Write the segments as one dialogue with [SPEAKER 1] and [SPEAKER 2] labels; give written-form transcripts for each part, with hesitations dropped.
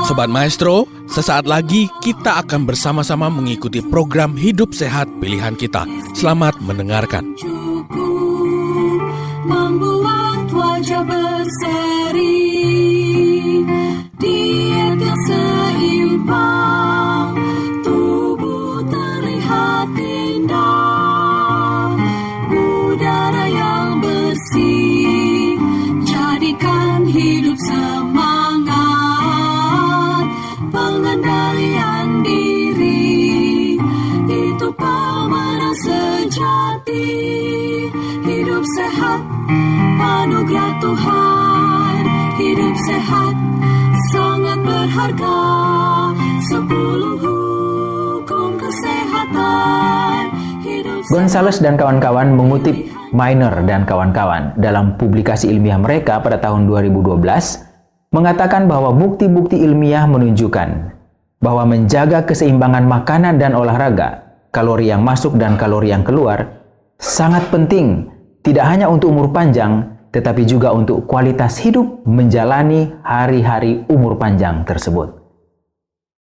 [SPEAKER 1] Sobat Maestro, sesaat lagi kita akan bersama-sama mengikuti program Hidup Sehat Pilihan Kita. Selamat mendengarkan.
[SPEAKER 2] Membuat wajah berseri, diet yang seimbang, tubuh terlihat indah, udara yang bersih, jadikan hidup semangat, pengendalian diri, itu pemenang sejati. Hidup sehat, anugerah Tuhan. Hidup sehat, sangat berharga. 10 hukum kesehatan.
[SPEAKER 3] Gonzales dan kawan-kawan mengutip Miner dan kawan-kawan dalam publikasi ilmiah mereka pada tahun 2012 mengatakan bahwa bukti-bukti ilmiah menunjukkan bahwa menjaga keseimbangan makanan dan olahraga, kalori yang masuk dan kalori yang keluar, sangat penting. Tidak hanya untuk umur panjang, tetapi juga untuk kualitas hidup menjalani hari-hari umur panjang tersebut.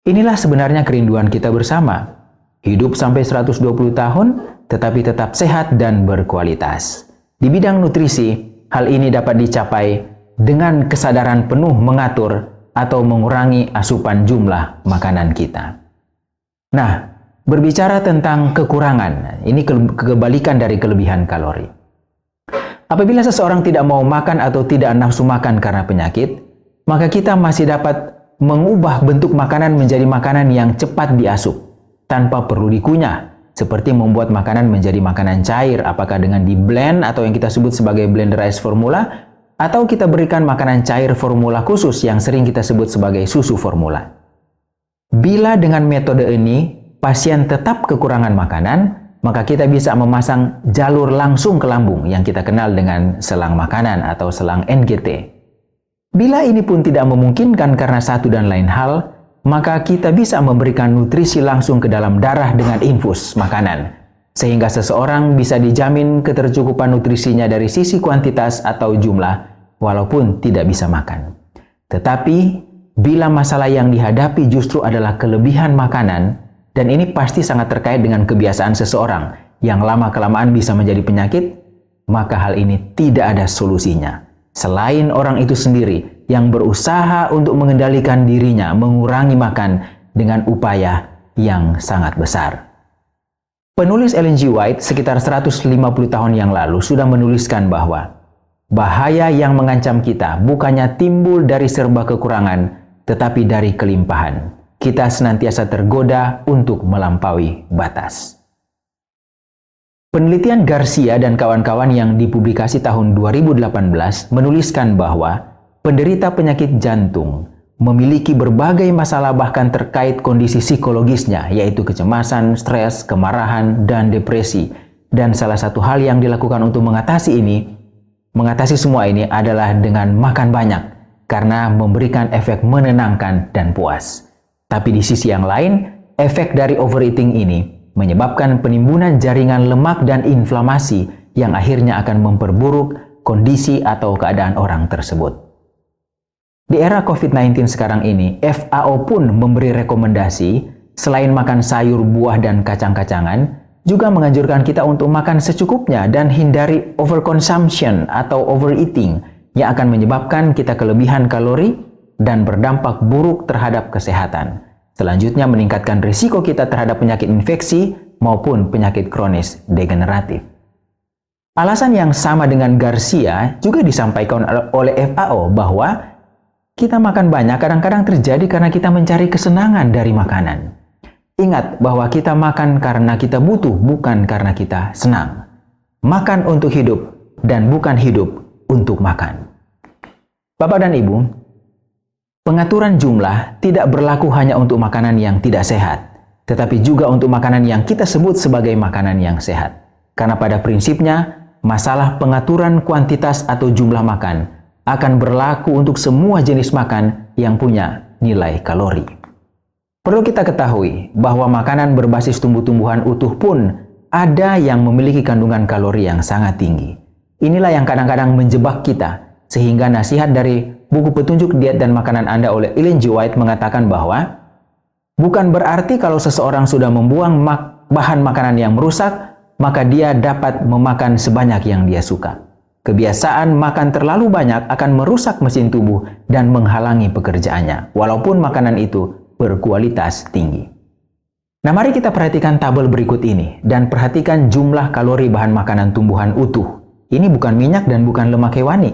[SPEAKER 3] Inilah sebenarnya kerinduan kita bersama. Hidup sampai 120 tahun, tetapi tetap sehat dan berkualitas. Di bidang nutrisi, hal ini dapat dicapai dengan kesadaran penuh mengatur atau mengurangi asupan jumlah makanan kita. Nah, berbicara tentang kekurangan, ini kebalikan dari kelebihan kalori. Apabila seseorang tidak mau makan atau tidak nafsu makan karena penyakit, maka kita masih dapat mengubah bentuk makanan menjadi makanan yang cepat diasup, tanpa perlu dikunyah, seperti membuat makanan menjadi makanan cair, apakah dengan di-blend atau yang kita sebut sebagai blenderized formula, atau kita berikan makanan cair formula khusus yang sering kita sebut sebagai susu formula. Bila dengan metode ini, pasien tetap kekurangan makanan, maka kita bisa memasang jalur langsung ke lambung yang kita kenal dengan selang makanan atau selang NGT. Bila ini pun tidak memungkinkan karena satu dan lain hal, maka kita bisa memberikan nutrisi langsung ke dalam darah dengan infus makanan, sehingga seseorang bisa dijamin ketercukupan nutrisinya dari sisi kuantitas atau jumlah, walaupun tidak bisa makan. Tetapi, bila masalah yang dihadapi justru adalah kelebihan makanan, dan ini pasti sangat terkait dengan kebiasaan seseorang yang lama-kelamaan bisa menjadi penyakit, maka hal ini tidak ada solusinya. Selain orang itu sendiri yang berusaha untuk mengendalikan dirinya, mengurangi makan dengan upaya yang sangat besar. Penulis Ellen G. White sekitar 150 tahun yang lalu sudah menuliskan bahwa bahaya yang mengancam kita bukannya timbul dari serba kekurangan, tetapi dari kelimpahan. Kita senantiasa tergoda untuk melampaui batas. Penelitian Garcia dan kawan-kawan yang dipublikasi tahun 2018 menuliskan bahwa penderita penyakit jantung memiliki berbagai masalah bahkan terkait kondisi psikologisnya, yaitu kecemasan, stres, kemarahan, dan depresi. Dan salah satu hal yang dilakukan untuk mengatasi semua ini adalah dengan makan banyak, karena memberikan efek menenangkan dan puas. Tapi di sisi yang lain, efek dari overeating ini menyebabkan penimbunan jaringan lemak dan inflamasi yang akhirnya akan memperburuk kondisi atau keadaan orang tersebut. Di era COVID-19 sekarang ini, FAO pun memberi rekomendasi, selain makan sayur, buah, dan kacang-kacangan, juga menganjurkan kita untuk makan secukupnya dan hindari overconsumption atau overeating yang akan menyebabkan kita kelebihan kalori dan berdampak buruk terhadap kesehatan. Selanjutnya meningkatkan risiko kita terhadap penyakit infeksi maupun penyakit kronis degeneratif. Alasan yang sama dengan Garcia juga disampaikan oleh FAO bahwa kita makan banyak kadang-kadang terjadi karena kita mencari kesenangan dari makanan. Ingat bahwa kita makan karena kita butuh, bukan karena kita senang. Makan untuk hidup dan bukan hidup untuk makan. Bapak dan Ibu, pengaturan jumlah tidak berlaku hanya untuk makanan yang tidak sehat, tetapi juga untuk makanan yang kita sebut sebagai makanan yang sehat. Karena pada prinsipnya, masalah pengaturan kuantitas atau jumlah makan akan berlaku untuk semua jenis makan yang punya nilai kalori. Perlu kita ketahui bahwa makanan berbasis tumbuh-tumbuhan utuh pun ada yang memiliki kandungan kalori yang sangat tinggi. Inilah yang kadang-kadang menjebak kita, sehingga nasihat dari buku petunjuk diet dan makanan Anda oleh Ellen G. White mengatakan bahwa bukan berarti kalau seseorang sudah membuang bahan makanan yang merusak, maka dia dapat memakan sebanyak yang dia suka. Kebiasaan makan terlalu banyak akan merusak mesin tubuh dan menghalangi pekerjaannya, walaupun makanan itu berkualitas tinggi. Nah, mari kita perhatikan tabel berikut ini dan perhatikan jumlah kalori bahan makanan tumbuhan utuh. Ini bukan minyak dan bukan lemak hewani.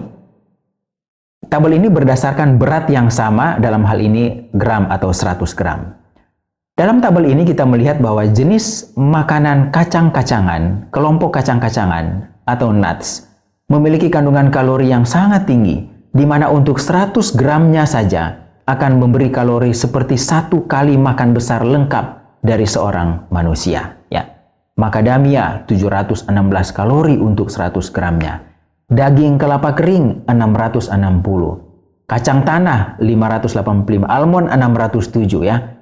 [SPEAKER 3] Tabel ini berdasarkan berat yang sama, dalam hal ini gram atau 100 gram. Dalam tabel ini kita melihat bahwa jenis makanan kacang-kacangan, kelompok kacang-kacangan atau nuts, memiliki kandungan kalori yang sangat tinggi, di mana untuk 100 gramnya saja akan memberi kalori seperti 1 kali makan besar lengkap dari seorang manusia. Ya. Macadamia 716 kalori untuk 100 gramnya. Daging kelapa kering 660. Kacang tanah 585, almond 607 ya.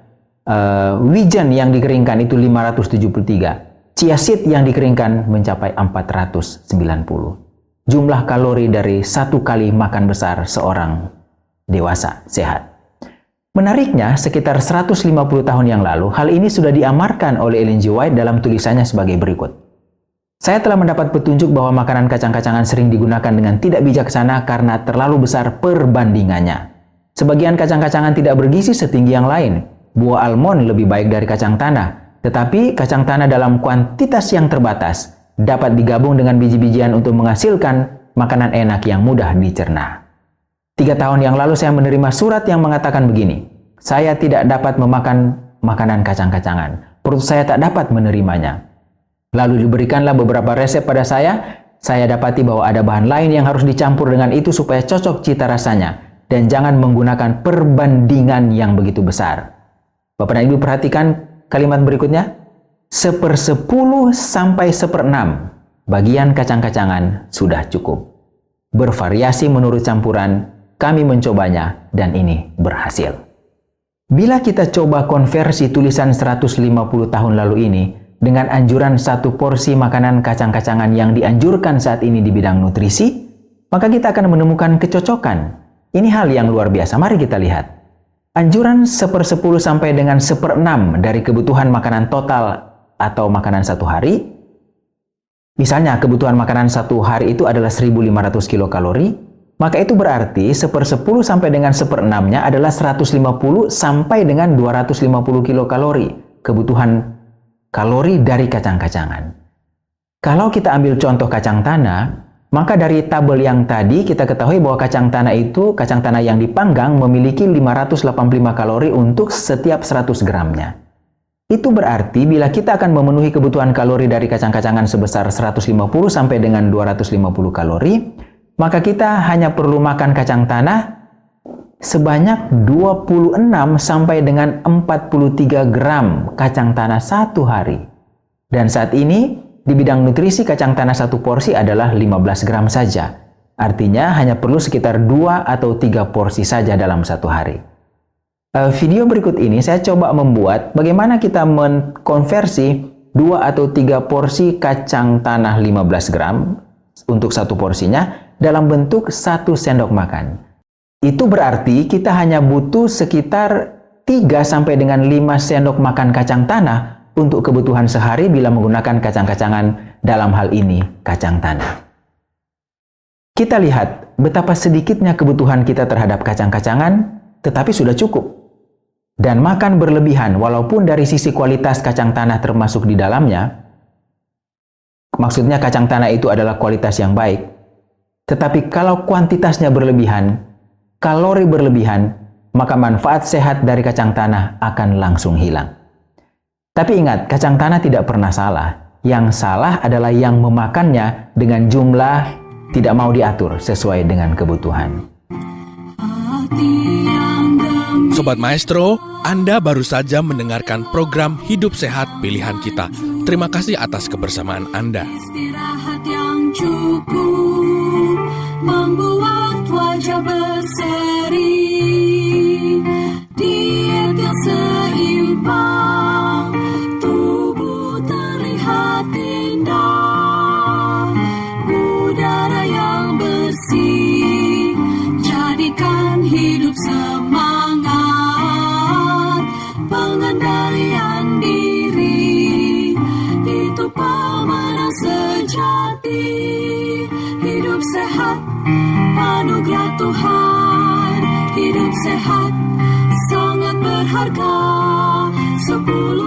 [SPEAKER 3] Wijen yang dikeringkan itu 573. Chia seed yang dikeringkan mencapai 490. Jumlah kalori dari 1 kali makan besar seorang dewasa sehat. Menariknya, sekitar 150 tahun yang lalu, hal ini sudah diamarkan oleh Ellen G. White dalam tulisannya sebagai berikut. Saya telah mendapat petunjuk bahwa makanan kacang-kacangan sering digunakan dengan tidak bijaksana karena terlalu besar perbandingannya. Sebagian kacang-kacangan tidak bergizi setinggi yang lain. Buah almond lebih baik dari kacang tanah, tetapi kacang tanah dalam kuantitas yang terbatas dapat digabung dengan biji-bijian untuk menghasilkan makanan enak yang mudah dicerna. 3 tahun yang lalu saya menerima surat yang mengatakan begini, saya tidak dapat memakan makanan kacang-kacangan, perut saya tak dapat menerimanya. Lalu diberikanlah beberapa resep pada saya dapati bahwa ada bahan lain yang harus dicampur dengan itu supaya cocok cita rasanya, dan jangan menggunakan perbandingan yang begitu besar. Bapak dan Ibu perhatikan kalimat berikutnya, 1/10 sampai 1/6 bagian kacang-kacangan sudah cukup. Bervariasi menurut campuran, kami mencobanya dan ini berhasil. Bila kita coba konversi tulisan 150 tahun lalu ini dengan anjuran 1 porsi makanan kacang-kacangan yang dianjurkan saat ini di bidang nutrisi, maka kita akan menemukan kecocokan. Ini hal yang luar biasa. Mari kita lihat. Anjuran 1/10 sampai dengan 1/6 dari kebutuhan makanan total atau makanan 1 hari. Misalnya kebutuhan makanan 1 hari itu adalah 1.500 kilokalori, maka itu berarti 1/10 sampai dengan 1/6-nya adalah 150 sampai dengan 250 kilokalori kebutuhan kalori dari kacang-kacangan. Kalau kita ambil contoh kacang tanah, maka dari tabel yang tadi kita ketahui bahwa kacang tanah yang dipanggang memiliki 585 kalori untuk setiap 100 gramnya. Itu berarti bila kita akan memenuhi kebutuhan kalori dari kacang-kacangan sebesar 150 sampai dengan 250 kalori, maka kita hanya perlu makan kacang tanah sebanyak 26 sampai dengan 43 gram kacang tanah 1 hari. Dan saat ini, di bidang nutrisi kacang tanah 1 porsi adalah 15 gram saja. Artinya hanya perlu sekitar 2 atau 3 porsi saja dalam 1 hari. Video berikut ini saya coba membuat bagaimana kita mengkonversi 2 atau 3 porsi kacang tanah 15 gram untuk 1 porsinya dalam bentuk 1 sendok makan. Itu berarti kita hanya butuh sekitar 3 sampai dengan 5 sendok makan kacang tanah untuk kebutuhan sehari bila menggunakan kacang-kacangan, dalam hal ini kacang tanah. Kita lihat betapa sedikitnya kebutuhan kita terhadap kacang-kacangan, tetapi sudah cukup. Dan makan berlebihan walaupun dari sisi kualitas kacang tanah termasuk di dalamnya, maksudnya kacang tanah itu adalah kualitas yang baik. Tetapi kalau kuantitasnya berlebihan, kalori berlebihan, maka manfaat sehat dari kacang tanah akan langsung hilang. Tapi ingat, kacang tanah tidak pernah salah. Yang salah adalah yang memakannya dengan jumlah tidak mau diatur sesuai dengan kebutuhan.
[SPEAKER 1] Sobat Maestro, Anda baru saja mendengarkan program Hidup Sehat Pilihan Kita. Terima kasih atas kebersamaan Anda.
[SPEAKER 2] Istirahat yang cukup membuat wajah berseri, diet yang seimbang, tubuh terlihat indah, udara yang bersih, jadikan hidup sehat, anugerah Tuhan. Hidup sehat sangat berharga. 10